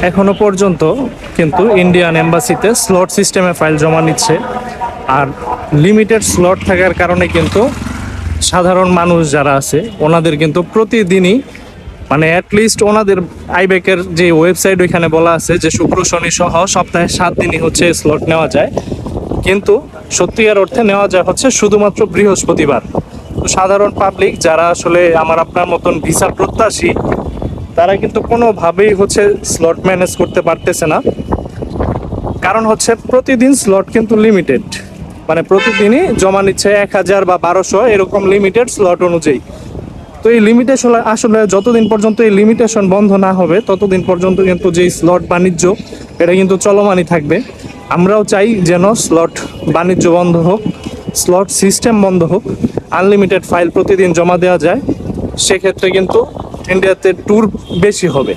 এখনো পর্যন্ত কিন্তু ইন্ডিয়ান এম্বাসিতে স্লট সিস্টেমে ফাইল জমা নিচ্ছে। আর লিমিটেড স্লট থাকার কারণে কিন্তু সাধারণ মানুষ যারা আছে ওনাদের কিন্তু প্রতিদিনই মানে অ্যাটলিস্ট ওনাদের আইবেকের যে ওয়েবসাইট ওইখানে বলা আছে যে শুক্র শনি সহ সপ্তাহে 7 দিনই হচ্ছে স্লট নেওয়া যায়, কিন্তু সত্যিকার অর্থে নেওয়া যায় হচ্ছে শুধুমাত্র বৃহস্পতিবার। তো সাধারণ পাবলিক যারা আসলে আমার আপনার মতন ভিসা প্রত্যাশী তারা কিন্তু কোনোভাবেই হচ্ছে স্লট ম্যানেজ করতে পারতেছে না। কারণ হচ্ছে প্রতিদিন স্লট কিন্তু লিমিটেড, মানে প্রতিদিনই জমা নিচ্ছে 1000 বা 1200 এরকম লিমিটেড স্লট অনুযায়ী। তো এই লিমিটেশন আসলে যতদিন পর্যন্ত এই লিমিটেশন বন্ধ না হবে ততদিন পর্যন্ত কিন্তু যেই স্লট বাণিজ্য এটা কিন্তু চলমানই থাকবে। আমরাও চাই যেন স্লট বাণিজ্য বন্ধ হোক, স্লট সিস্টেম বন্ধ হোক, আনলিমিটেড ফাইল প্রতিদিন জমা দেওয়া যায়। সেক্ষেত্রে কিন্তু ইন্ডিয়াতে ট্যুর বেশি হবে।